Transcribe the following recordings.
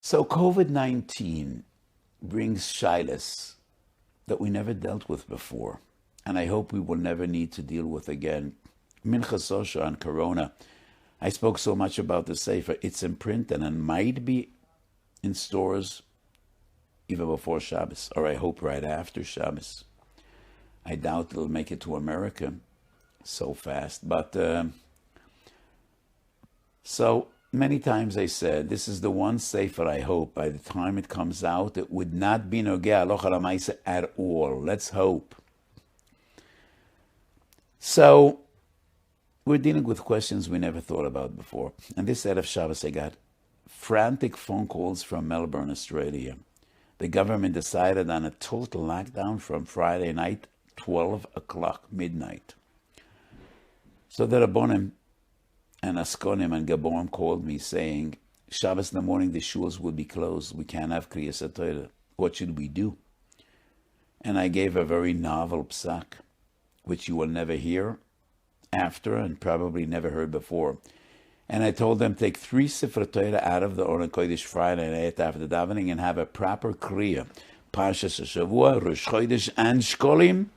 So COVID-19 brings shilas that we never dealt with before, and I hope we will never need to deal with again. Minchas Osha on Corona. I spoke so much about the Sefer. It's in print and it might be in stores even before Shabbos, or I hope right after Shabbos. I doubt it'll make it to America so fast, but so many times I said, this is the one Sefer I hope by the time it comes out, it would not be Nogea Aloha Lamaisa at all. Let's hope. So, we're dealing with questions we never thought about before. And this Erev Shabbos, I got frantic phone calls from Melbourne, Australia. The government decided on a total lockdown from Friday night, 12 o'clock, midnight. So the Rabbonim and Askonim and Gaborim called me saying, Shabbos in the morning, the shuls will be closed. We can't have Kriyas HaTorah. What should we do? And I gave a very novel psak, which you will never hear after and probably never heard before. And I told them, take 3 Sefer Torah out of the Oren Kodesh Friday night after the davening and have a proper Kriya. Parshas HaShavua, Rosh Chodesh, and Shkolim.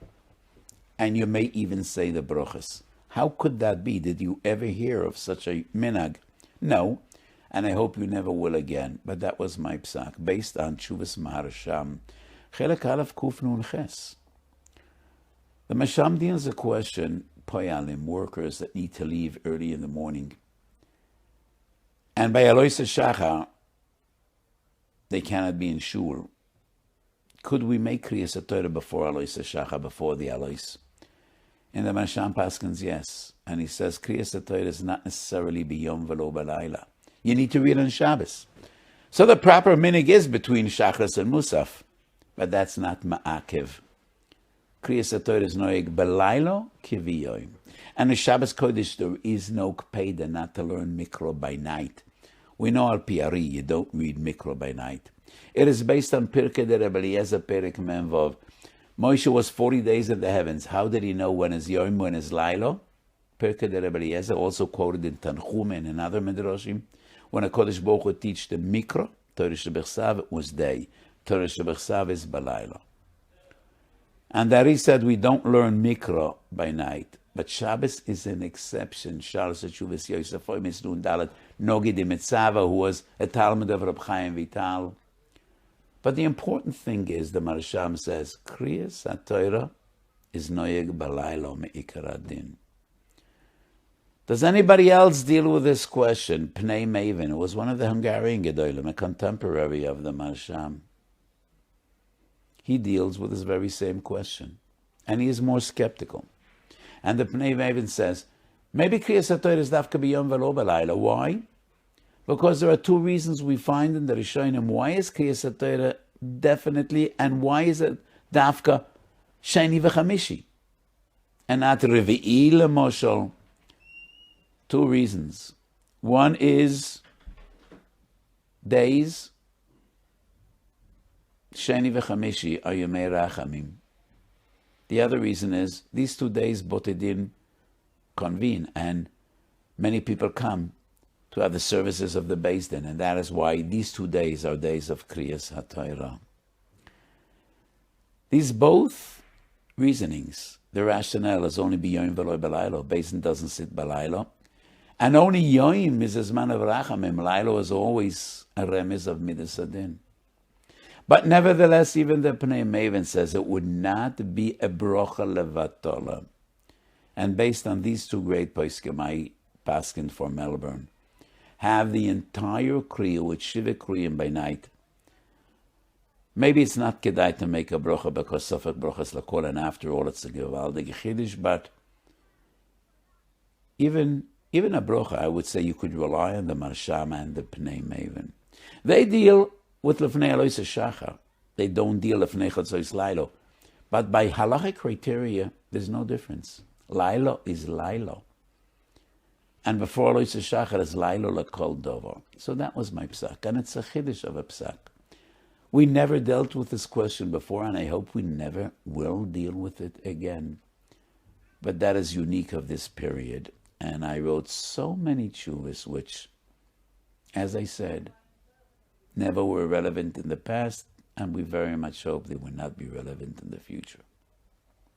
And you may even say the brochas. How could that be? Did you ever hear of such a minhag? No, and I hope you never will again. But that was my psak, based on Tshuvas Maharasham. Chelek Aleph Kuf Nun Ches. The Masham deals a question, Poyalim, workers that need to leave early in the morning. And by Alois Shachar, they cannot be in shul. Could we make Kriyas HaTorah before Alois Shachar, before the Alois? In the Masham Paskins, yes. And he says, Kriyas HaTorah is not necessarily biyom velo balayla. You need to read on Shabbos. So the proper minig is between Shachris and Musaf. But that's not ma'akev. Kriyas HaTorah is noeg balaylo kiviyoim. And in Shabbos Kodesh, there is no kpeda not to learn Mikro by night. We know al Piari, you don't read Mikro by night. It is based on Pirkei de Rebbe Eliezer Perek Menvov. Moshe was 40 days in the heavens. How did he know when is Yom, when is Lailo? Pirkei de Rebbe Eliezer, also quoted in Tanchum and in other Midrashim. When a Kodesh Baruch Hu teach the Mikro, Torah Shebechsav, it was day. Torah Shebechsav is Balaylo. And that he said we don't learn Mikro by night. But Shabbos is an exception. Shalos HaTshuvas Yosef Oimis Nun Dalet Nogi de Mitzava, who was a Talmud of Reb Chaim Vital. But the important thing is, the Marsham says, Kriyas HaTorah is noyeg balaylo me'ikar adin. Does anybody else deal with this question? Pnei Maven, who was one of the Hungarian Gedolim, a contemporary of the Marsham. He deals with this very same question. And he is more skeptical. And the Pnei Maven says, maybe Kriyas HaTorah is dafka biyom velo balayla. Why? Because there are 2 reasons we find in the Rishonim. Why is Kriyas HaTorah definitely, and why is it dafka sheni v'chamishi and not revi'i lemoshel? 2 reasons. One is days. Sheni v'chamishi are yomei rachamim. The other reason is these 2 days Botedin convene and many people come to have the services of the Beis Din, and that is why these 2 days are days of Kriyas HaTorah. These both reasonings, the rationale is only b'yoyim v'loy b'laylo. Beis Din doesn't sit b'laylo. And only yoyim is a zman of rachamim. Laylo is always a remiz of midas adin. But nevertheless, even the Pnei Maven says it would not be a brocha levatola. And based on these 2 great poskim, I paskin for Melbourne, have the entire Kriya with Shiva Kriyim by night. Maybe it's not kedai to make a brocha because Sofek brochas lakol, and after all it's a gewaldige chiddush, but even a brocha, I would say you could rely on the Marsham and the Pnei Maven. They deal with Lefnei Alois Shachar. They don't deal Lefnei Chatzos Lailo. But by halachic criteria, there's no difference. Lailo is Lailo. And before Alois Shachar is Lailo Lakol Dovo. So that was my psak. And it's a chiddush of a psak. We never dealt with this question before, and I hope we never will deal with it again. But that is unique of this period. And I wrote so many tshuvas, which, as I said, never were relevant in the past, and we very much hope they will not be relevant in the future.